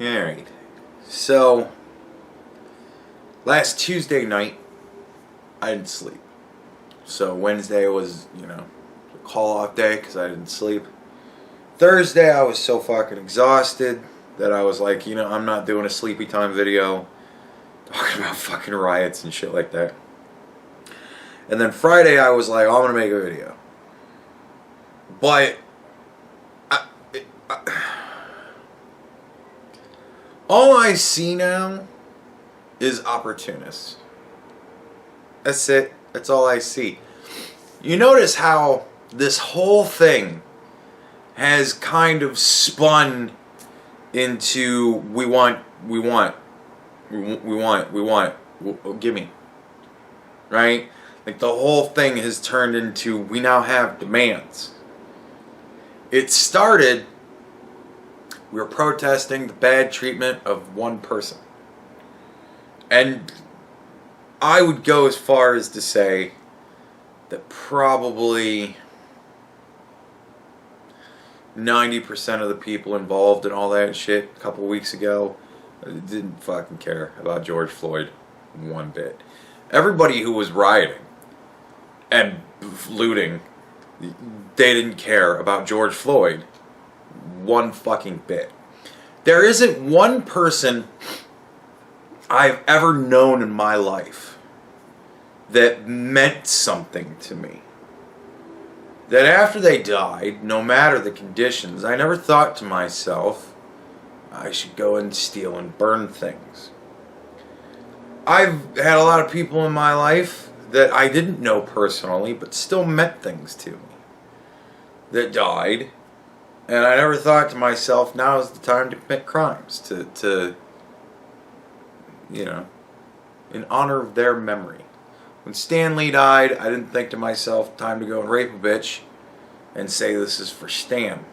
Alright. So, last Tuesday night, I didn't sleep. So, Wednesday was, a call-off day because I didn't sleep. Thursday, I was so fucking exhausted that I was like, I'm not doing a sleepy time video talking about fucking riots and shit like that. And then Friday, I was like, I'm going to make a video. But all I see now is opportunists. That's it. That's all I see. You notice how this whole thing has kind of spun into we want, give me. Right? Like the whole thing has turned into we now have demands. It started, we were protesting the bad treatment of one person. And I would go as far as to say that probably 90% of the people involved in all that shit a couple weeks ago didn't fucking care about George Floyd one bit. Everybody who was rioting and looting, they didn't care about George Floyd one fucking bit. There isn't one person I've ever known in my life that meant something to me. That after they died, no matter the conditions, I never thought to myself, I should go and steal and burn things. I've had a lot of people in my life that I didn't know personally, but still meant things to me, that died, and I never thought to myself, now is the time to commit crimes, to in honor of their memory. When Stan Lee died, I didn't think to myself, time to go and rape a bitch and say this is for Stan.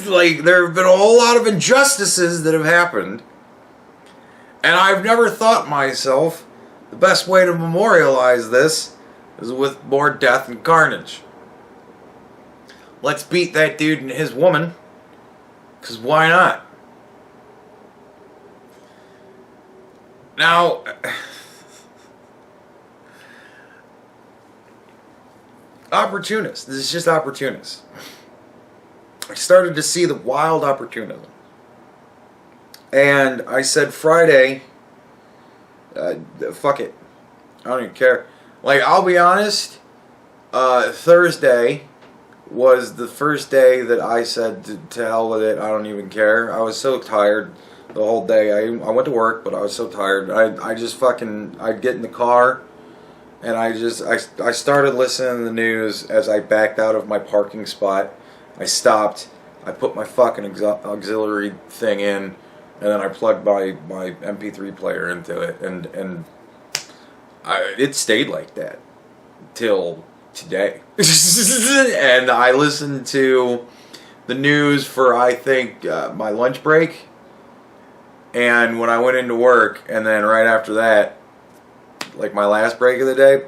Like, there have been a whole lot of injustices that have happened, and I've never thought myself, the best way to memorialize this is with more death and carnage. Let's beat that dude and his woman, because why not? Now, opportunists. This is just opportunists. I started to see the wild opportunism. And I said Friday, fuck it. I don't even care. Like, I'll be honest, Thursday was the first day that I said to hell with it, I don't even care. I was so tired the whole day. I went to work, but I was so tired. I'd get in the car, and I started listening to the news as I backed out of my parking spot. I stopped, I put my fucking auxiliary thing in, and then I plugged my MP3 player into it, and it stayed like that till today. And I listened to the news for, I think, my lunch break, and when I went into work, and then right after that, like my last break of the day,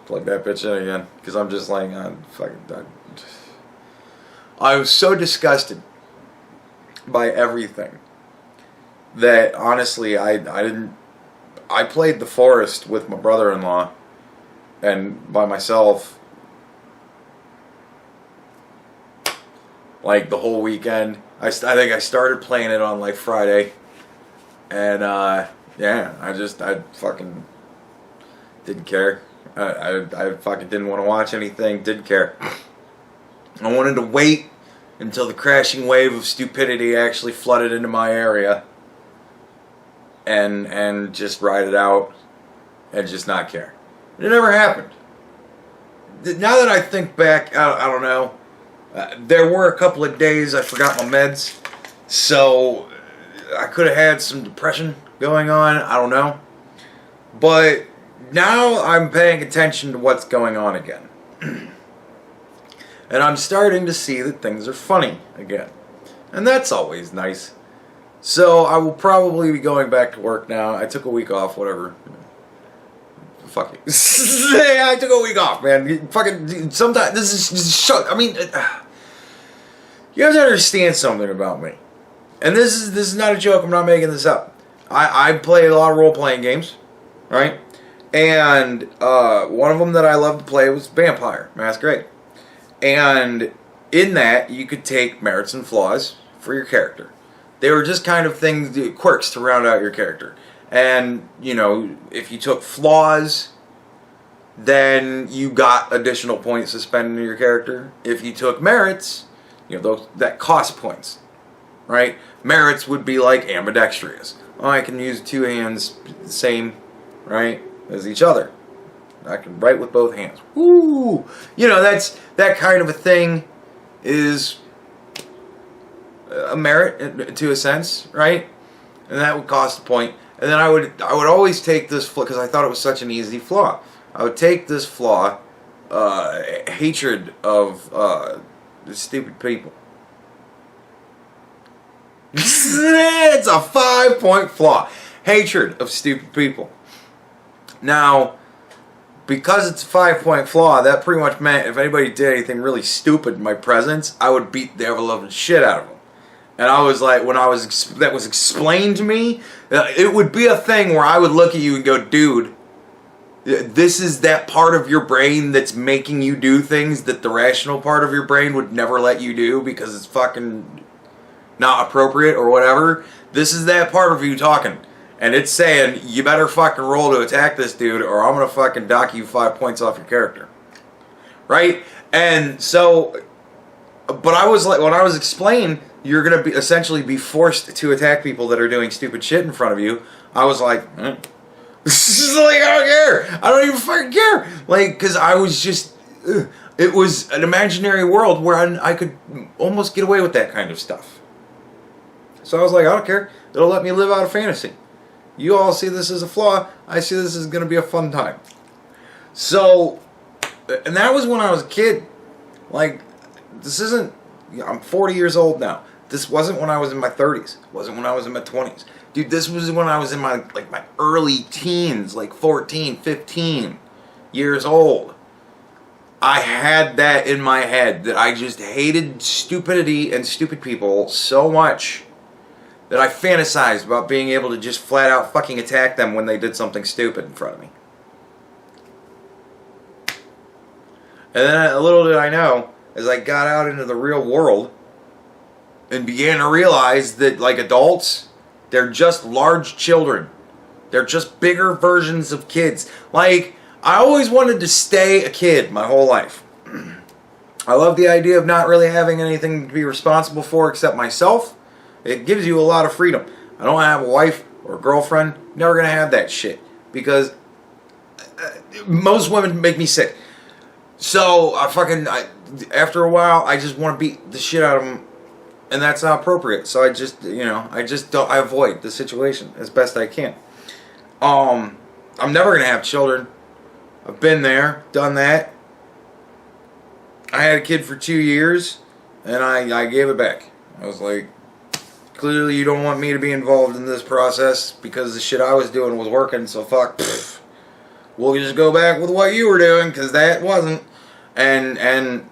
plug that bitch in again, because I'm just like, I'm fucking done. I was so disgusted by everything that honestly I played the forest with my brother-in-law and by myself like the whole weekend. I think I started playing it on like Friday, and yeah, I fucking didn't care. I fucking didn't want to watch anything, didn't care. I wanted to wait until the crashing wave of stupidity actually flooded into my area and just ride it out and just not care. It never happened. Now that I think back, I don't know, there were a couple of days I forgot my meds, so I could have had some depression going on, I don't know. But now I'm paying attention to what's going on again. And I'm starting to see that things are funny again. And that's always nice. So I will probably be going back to work now. I took a week off, whatever. Fuck it. I took a week off, man. Fucking, sometimes, this is shut. I mean, You have to understand something about me. And this is not a joke, I'm not making this up. I play a lot of role-playing games, right? And one of them that I loved to play was Vampire Masquerade. And in that, you could take merits and flaws for your character. They were just kind of things, quirks to round out your character. And, you know, if you took flaws, then you got additional points to spend in your character. If you took merits, you know, that cost points, right? Merits would be like ambidextrous. Oh, I can use two hands the same, right, as each other. I can write with both hands. Woo! You know, that kind of a thing is a merit to a sense, right? And that would cost a point. And then I would always take this flaw, because I thought it was such an easy flaw. I would take this flaw, hatred of stupid people. It's a 5-point flaw. Hatred of stupid people. Now, because it's a 5-point flaw, that pretty much meant if anybody did anything really stupid in my presence, I would beat the ever-loving shit out of them. And I was like, when that was explained to me, it would be a thing where I would look at you and go, dude, this is that part of your brain that's making you do things that the rational part of your brain would never let you do because it's fucking not appropriate or whatever. This is that part of you talking. And it's saying, you better fucking roll to attack this dude or I'm going to fucking dock you 5 points off your character. Right? And so, but I was like, when I was explained, you're going to essentially be forced to attack people that are doing stupid shit in front of you. I was like, like, I don't care. I don't even fucking care. Like, because I was just, it was an imaginary world where I could almost get away with that kind of stuff. So I was like, I don't care. It'll let me live out a fantasy. You all see this as a flaw. I see this as going to be a fun time. So, and that was when I was a kid. Like, this isn't, I'm 40 years old now. This wasn't when I was in my 30s. It wasn't when I was in my 20s. Dude, this was when I was in my early teens, like 14, 15 years old. I had that in my head that I just hated stupidity and stupid people so much that I fantasized about being able to just flat out fucking attack them when they did something stupid in front of me. And then little did I know, as I got out into the real world and began to realize that, like, adults, they're just large children. They're just bigger versions of kids. Like, I always wanted to stay a kid my whole life. I love the idea of not really having anything to be responsible for except myself. It gives you a lot of freedom. I don't have a wife or a girlfriend. Never going to have that shit. Because most women make me sick. So, after a while, I just want to beat the shit out of them. And that's not appropriate. So I just, I avoid the situation as best I can. I'm never going to have children. I've been there, done that. I had a kid for 2 years, and I gave it back. I was like, clearly you don't want me to be involved in this process because the shit I was doing was working, so fuck. We'll just go back with what you were doing because that wasn't. And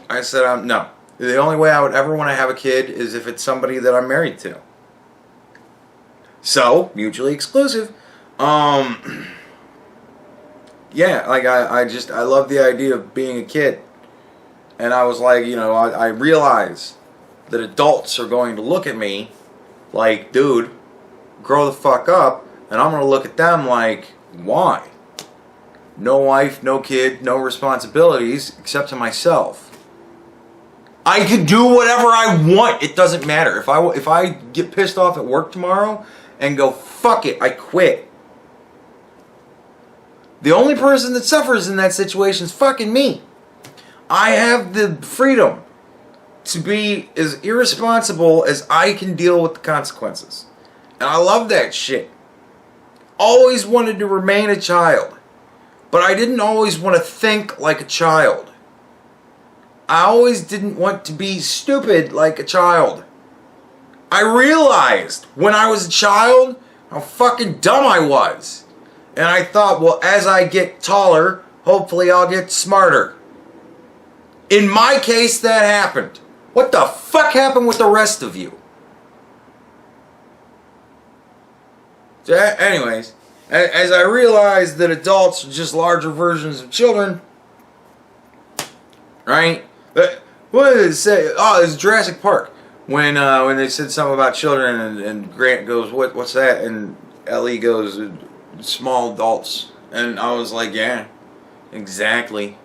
I said, no. The only way I would ever want to have a kid is if it's somebody that I'm married to. So, mutually exclusive. Yeah, like I love the idea of being a kid. And I was like, I realize that adults are going to look at me like, dude, grow the fuck up. And I'm going to look at them like, why? No wife, no kid, no responsibilities except to myself. I can do whatever I want. It doesn't matter. If I get pissed off at work tomorrow and go, fuck it, I quit. The only person that suffers in that situation is fucking me. I have the freedom to be as irresponsible as I can deal with the consequences. And I love that shit. Always wanted to remain a child. But I didn't always want to think like a child. I always didn't want to be stupid like a child. I realized when I was a child how fucking dumb I was. And I thought, well, as I get taller, hopefully I'll get smarter. In my case, that happened. What the fuck happened with the rest of you? So, anyways, as I realized that adults are just larger versions of children, right? What did it say? Oh, it's Jurassic Park. When they said something about children, and Grant goes, what's that? And Ellie goes, small adults. And I was like, yeah, exactly.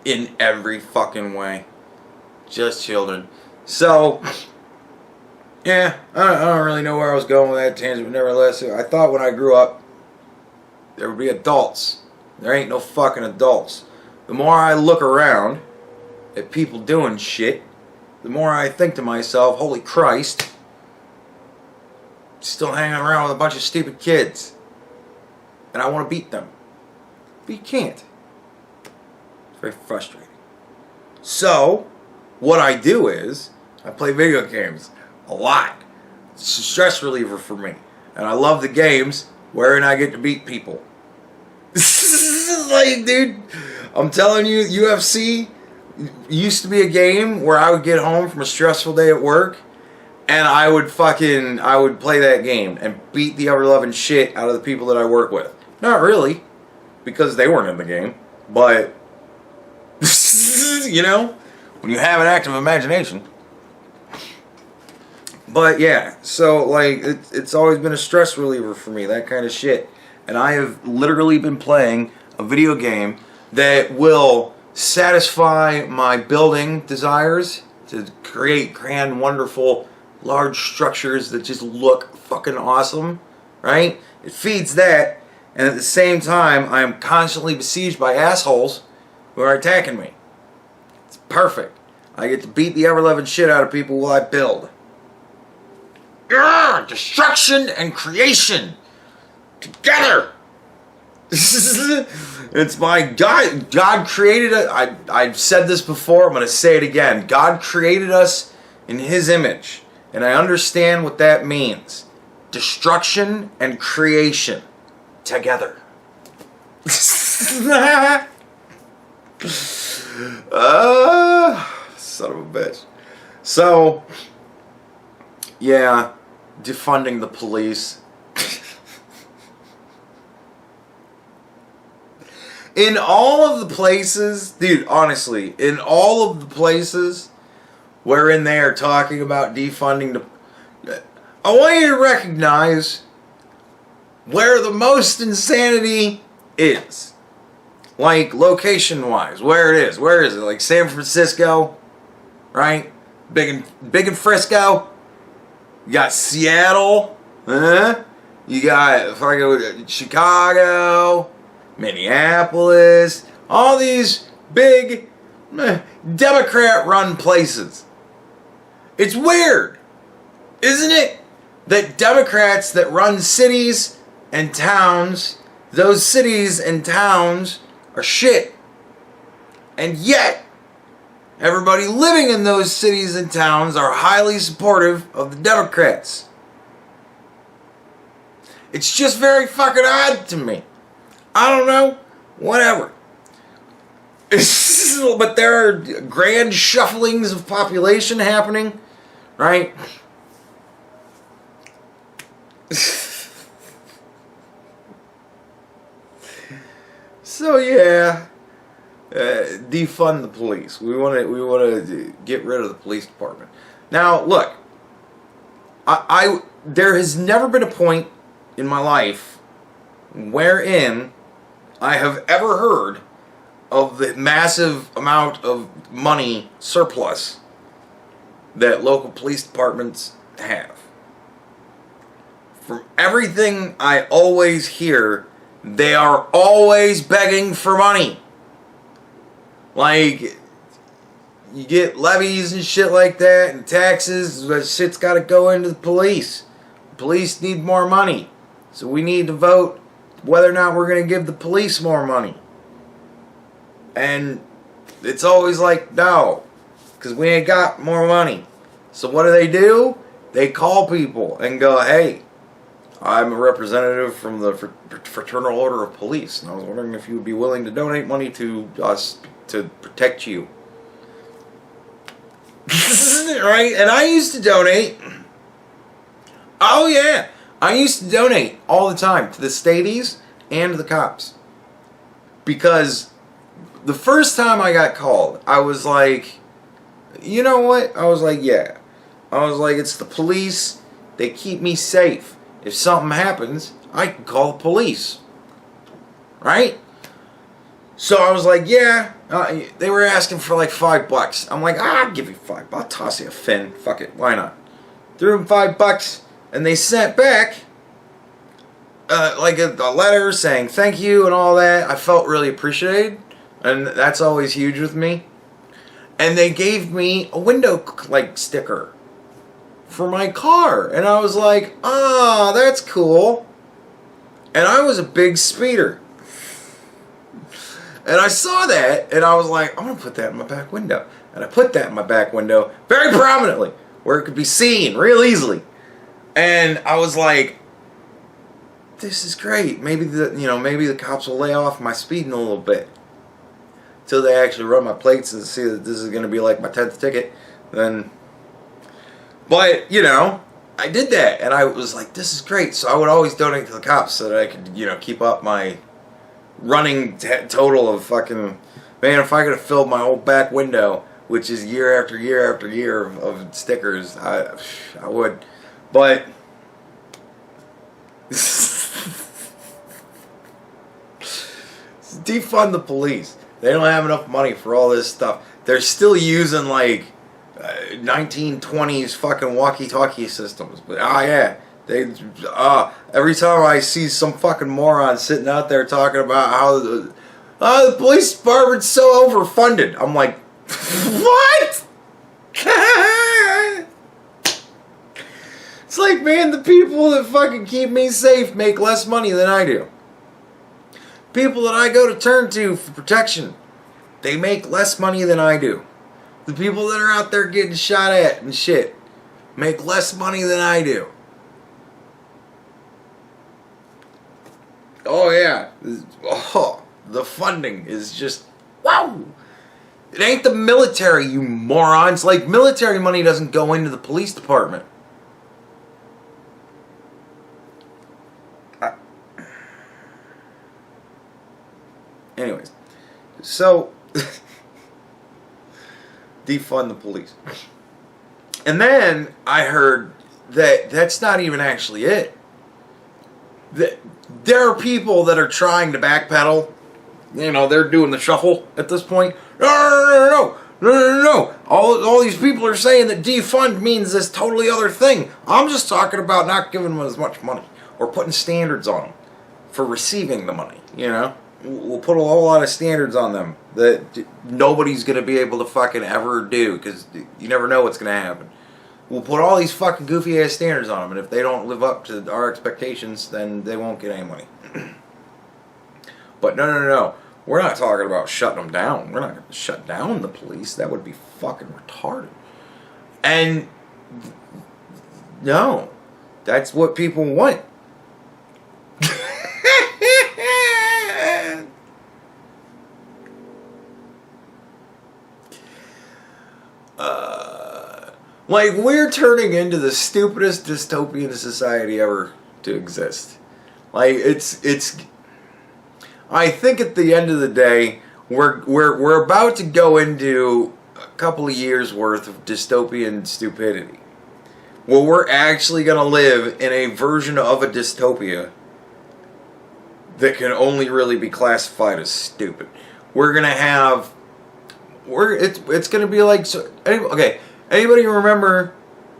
In every fucking way. Just children. So, yeah, I don't really know where I was going with that tangent, but nevertheless, I thought when I grew up, there would be adults. There ain't no fucking adults. The more I look around at people doing shit, the more I think to myself, holy Christ, still hanging around with a bunch of stupid kids. And I want to beat them. But you can't. It's very frustrating. So, what I do is, I play video games a lot. It's a stress reliever for me. And I love the games wherein I get to beat people. Like, dude, I'm telling you, UFC used to be a game where I would get home from a stressful day at work and I would play that game and beat the ever-loving shit out of the people that I work with. Not really, because they weren't in the game, but, you know, when you have an active imagination. But yeah, so like, it's always been a stress reliever for me, that kind of shit. And I have literally been playing a video game that will satisfy my building desires to create grand, wonderful, large structures that just look fucking awesome, right? It feeds that, and at the same time, I am constantly besieged by assholes who are attacking me. It's perfect. I get to beat the ever-loving shit out of people while I build. Grr, destruction and creation together. It's my God. God created it. I've said this before. I'm going to say it again. God created us in His image, and I understand what that means. Destruction and creation together. Son of a bitch. So, yeah, defunding the police. In all of the places, dude, honestly, in all of the places wherein they are talking about defunding the... I want you to recognize where the most insanity is. Like, location-wise, where it is. Where is it? Like San Francisco, right? Big in Frisco. You got Seattle. You got fucking Chicago. Minneapolis, all these big Democrat-run places. It's weird, isn't it, that Democrats that run cities and towns, those cities and towns are shit. And yet, everybody living in those cities and towns are highly supportive of the Democrats. It's just very fucking odd to me. I don't know. Whatever. But there are grand shufflings of population happening, right? So yeah, defund the police. We want to get rid of the police department. Now, look, there has never been a point in my life wherein I have ever heard of the massive amount of money surplus that local police departments have. From everything I always hear, they are always begging for money. Like, you get levies and shit like that, and taxes, that shit's got to go into the police. The police need more money. So we need to vote whether or not we're going to give the police more money. And it's always like, no, because we ain't got more money. So what do? They call people and go, hey, I'm a representative from the Fraternal Order of Police, and I was wondering if you would be willing to donate money to us to protect you. Right? And I used to donate. Oh yeah, I used to donate all the time to the stadies and the cops. Because the first time I got called, I was like, you know what? I was like, yeah. I was like, it's the police. They keep me safe. If something happens, I can call the police. Right? So I was like, yeah. They were asking for like $5. I'm like, I'll give you $5. I'll toss you a fin. Fuck it. Why not? Threw them $5, and they sent back like a letter saying thank you and all that. I felt really appreciated, and that's always huge with me. And they gave me a window like sticker for my car, and I was like, ah, that's cool. And I was a big speeder, and I saw that, and I was like, I'm gonna put that in my back window. And I put that in my back window very prominently, where it could be seen real easily. And I was like, this is great. Maybe the cops will lay off my speeding a little bit until they actually run my plates and see that this is going to be like my 10th ticket. Then, but I did that, and I was like, this is great. So I would always donate to the cops so that I could keep up my running total of fucking, man, if I could have filled my whole back window, which is year after year after year of stickers, I would. But defund the police. They don't have enough money for all this stuff. They're still using like 1920s fucking walkie-talkie systems. But yeah, every time I see some fucking moron sitting out there talking about how the police department's so overfunded, I'm like, what? It's like, man, the people that fucking keep me safe make less money than I do. People that I go to turn to for protection, they make less money than I do. The people that are out there getting shot at and shit make less money than I do. Oh yeah. The funding is just, wow. It ain't the military, you morons. Like, military money doesn't go into the police department. Anyways, so defund the police. And then I heard that that's not even actually it. That there are people that are trying to backpedal. They're doing the shuffle at this point. No. All these people are saying that defund means this totally other thing. I'm just talking about not giving them as much money or putting standards on them for receiving the money, We'll put a whole lot of standards on them that nobody's going to be able to fucking ever do, because you never know what's going to happen. We'll put all these fucking goofy ass standards on them, and if they don't live up to our expectations, then they won't get any money. But no. We're not talking about shutting them down. We're not going to shut down the police. That would be fucking retarded. And no, that's what people want. Like, we're turning into the stupidest dystopian society ever to exist. Like, it's. I think at the end of the day, we're about to go into a couple of years worth of dystopian stupidity, where we're actually going to live in a version of a dystopia that can only really be classified as stupid. We're gonna have. It's gonna be like, so. Okay. Anybody remember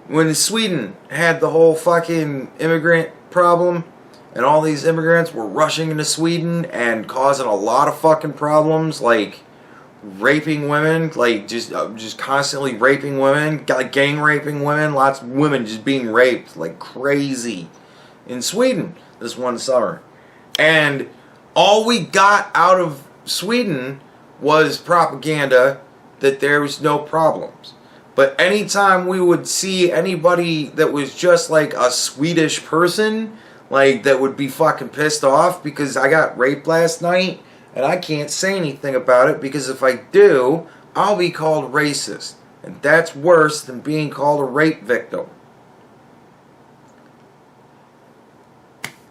when Sweden had the whole fucking immigrant problem, and all these immigrants were rushing into Sweden and causing a lot of fucking problems, like raping women, like just constantly raping women, like gang raping women, lots of women just being raped like crazy in Sweden this one summer. And all we got out of Sweden was propaganda that there was no problems. But anytime we would see anybody that was just like a Swedish person, like that would be fucking pissed off because I got raped last night and I can't say anything about it because if I do, I'll be called racist. And that's worse than being called a rape victim.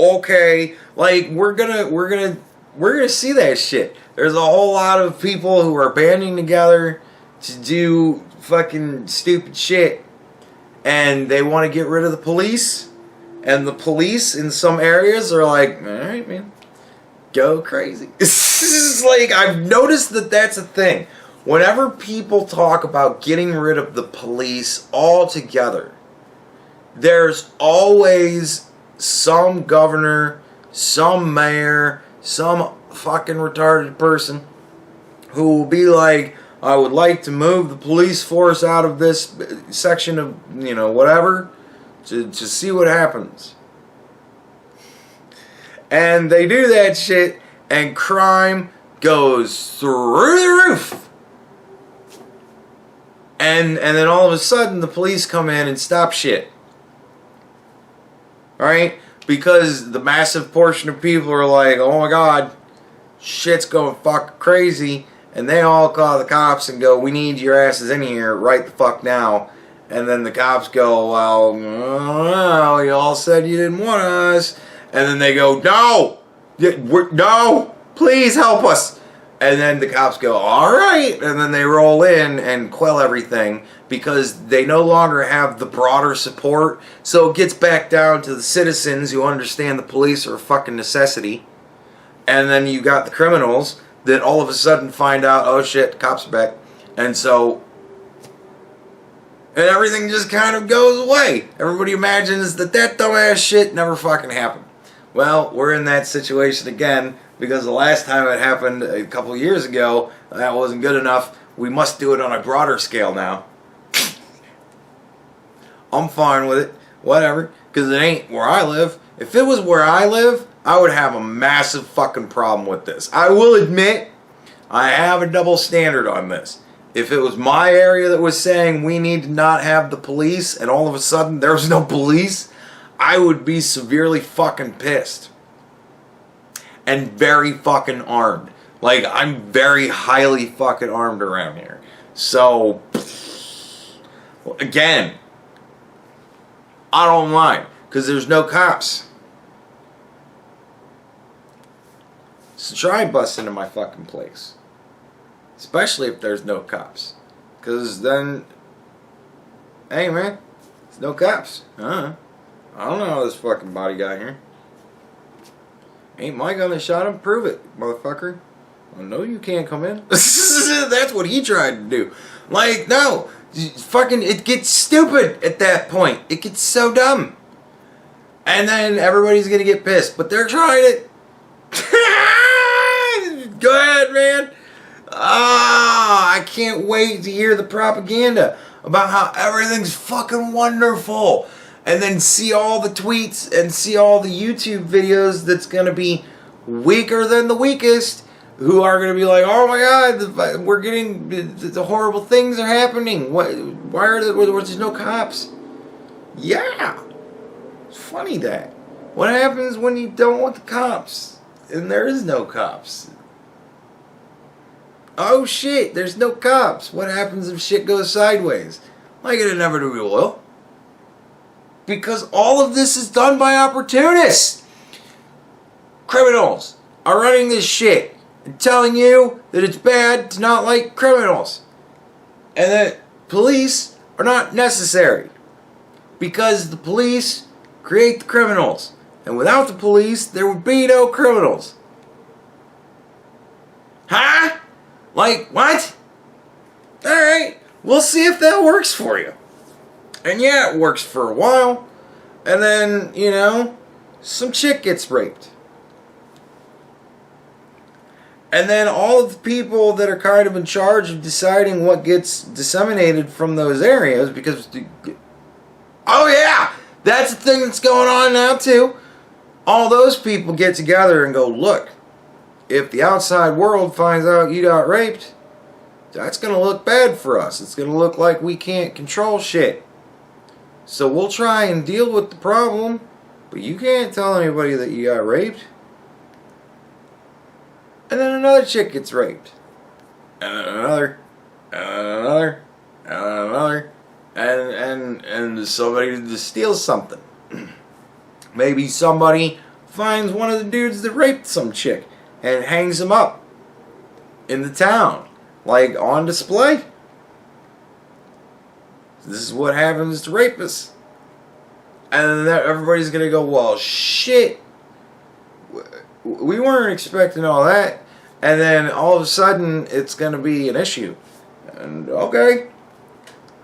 Okay, like we're gonna see that shit. There's a whole lot of people who are banding together to do fucking stupid shit, and they want to get rid of the police. And the police in some areas are like, all right, man, go crazy. It's like, I've noticed that that's a thing. Whenever people talk about getting rid of the police altogether, there's always some governor, some mayor, some fucking retarded person who will be like, I would like to move the police force out of this section of, whatever, to see what happens. And they do that shit, and crime goes through the roof. And then all of a sudden, the police come in and stop shit. Right? Because the massive portion of people are like, oh my god, shit's going fucking crazy. And they all call the cops and go, we need your asses in here right the fuck now. And then the cops go, well, you all said you didn't want us. And then they go, no, please help us. And then the cops go, all right. And then they roll in and quell everything because they no longer have the broader support. So it gets back down to the citizens who understand the police are a fucking necessity. And then you got the criminals that all of a sudden find out, oh shit, the cops are back. And so, and everything just kind of goes away. Everybody imagines that dumbass shit never fucking happened. Well, we're in that situation again because the last time it happened a couple years ago, that wasn't good enough. We must do it on a broader scale now. I'm fine with it. Whatever. Because it ain't where I live. If it was where I live, I would have a massive fucking problem with this. I will admit, I have a double standard on this. If it was my area that was saying we need to not have the police, and all of a sudden there was no police, I would be severely fucking pissed. And very fucking armed. Like, I'm very highly fucking armed around here. So, again, I don't mind. Because there's no cops. So try and bust into my fucking place. Especially if there's no cops. Because then, hey man, there's no cops. I don't know how this fucking body got here. Ain't my gun that shot him? Prove it, motherfucker. Well, no, you can't come in. That's what he tried to do. Like, no. Fucking, it gets stupid at that point. It gets so dumb. And then everybody's gonna get pissed. But they're trying it. Go ahead, man. I can't wait to hear the propaganda about how everything's fucking wonderful. And then see all the tweets and see all the YouTube videos that's going to be weaker than the weakest, who are going to be like, oh my god, we're getting, the horrible things are happening. Why are there's no cops? Yeah. It's funny that. What happens when you don't want the cops? And there is no cops. Oh shit, there's no cops. What happens if shit goes sideways? Like it inevitably will. Because all of this is done by opportunists. Criminals are running this shit and telling you that it's bad to not like criminals. And that police are not necessary. Because the police create the criminals. And without the police, there would be no criminals. Huh? Like, what? Alright, we'll see if that works for you. And yeah, it works for a while. And then, some chick gets raped. And then all of the people that are kind of in charge of deciding what gets disseminated from those areas, because, oh yeah, that's the thing that's going on now too. All those people get together and go, look, if the outside world finds out you got raped, that's going to look bad for us. It's going to look like we can't control shit. So we'll try and deal with the problem, but you can't tell anybody that you got raped. And then another chick gets raped. And then another. And then another. And and another, and somebody just steals something. Maybe somebody finds one of the dudes that raped some chick and hangs him up in the town, like on display. This is what happens to rapists. And then everybody's going to go, well, shit. We weren't expecting all that. And then all of a sudden, it's going to be an issue. And okay.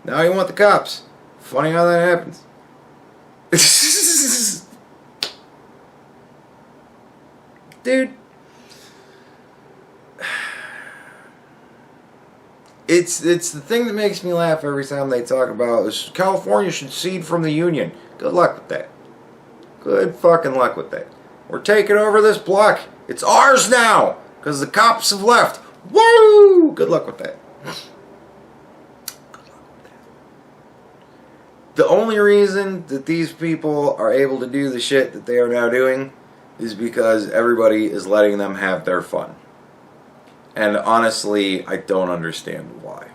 Now you want the cops. Funny how that happens. Dude. It's the thing that makes me laugh every time they talk about this. California should cede from the Union. Good luck with that. Good fucking luck with that. We're taking over this block. It's ours now because the cops have left. Woo! Good luck with that. The only reason that these people are able to do the shit that they are now doing is because everybody is letting them have their fun. And honestly, I don't understand why.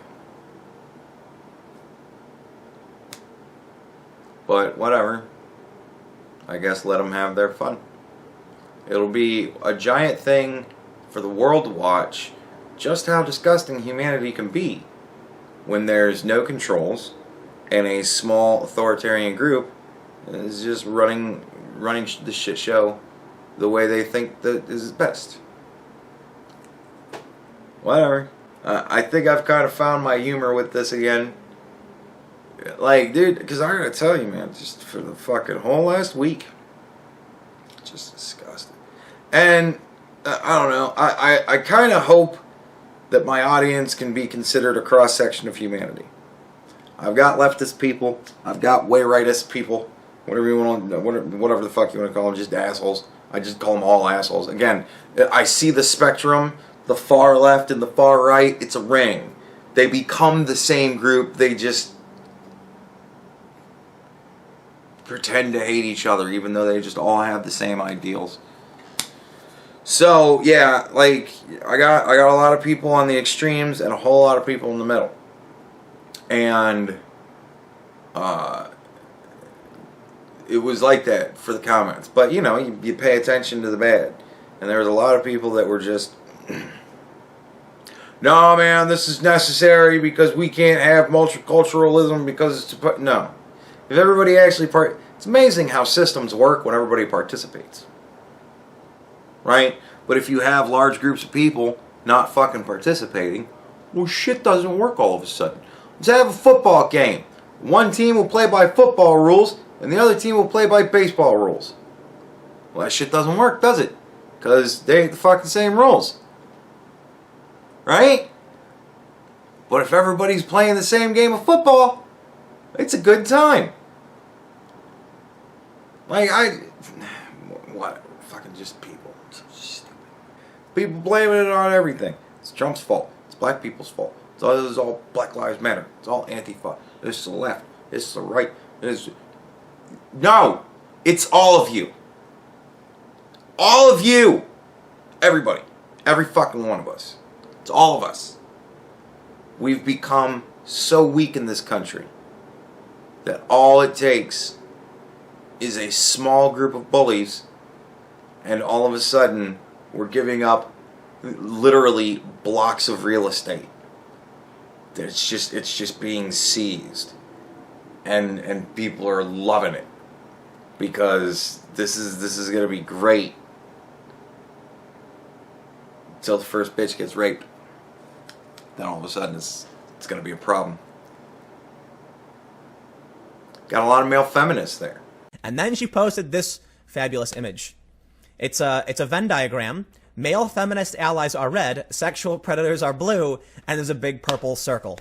But whatever. I guess let them have their fun. It'll be a giant thing for the world to watch just how disgusting humanity can be when there's no controls and a small authoritarian group is just running the shit show the way they think that is best. Whatever. I think I've kind of found my humor with this again. Like, dude, because I gotta tell you, man, just for the fucking whole last week, just disgusting. And, I don't know, I kind of hope that my audience can be considered a cross-section of humanity. I've got leftist people, I've got way rightist people, whatever you want, whatever the fuck you want to call them, just assholes. I just call them all assholes. Again, I see the spectrum. The far left and the far right, it's a ring. They become the same group. They just pretend to hate each other, even though they just all have the same ideals. So yeah, like I got a lot of people on the extremes and a whole lot of people in the middle, and it was like that for the comments. But you know, you pay attention to the bad, and there was a lot of people that were just. No, man, this is necessary because we can't have multiculturalism because it's no. If everybody actually it's amazing how systems work when everybody participates, right? But if you have large groups of people not fucking participating, well, shit doesn't work all of a sudden. Let's have a football game. One team will play by football rules, and the other team will play by baseball rules. Well, that shit doesn't work, does it? Because they ain't the fucking same rules. Right? But if everybody's playing the same game of football, it's a good time. Like, what? Fucking just people. So stupid. People blaming it on everything. It's Trump's fault. It's black people's fault. It's all Black Lives Matter. It's all Antifa. This is the left. This is the right. No! It's all of you. All of you! Everybody. Every fucking one of us. It's all of us. We've become so weak in this country that all it takes is a small group of bullies, and all of a sudden we're giving up literally blocks of real estate. It's just being seized, and people are loving it because this is gonna be great until the first bitch gets raped. Then all of a sudden it's going to be a problem. Got a lot of male feminists there. And then she posted this fabulous image. It's a Venn diagram. Male feminist allies are red, sexual predators are blue, and there's a big purple circle.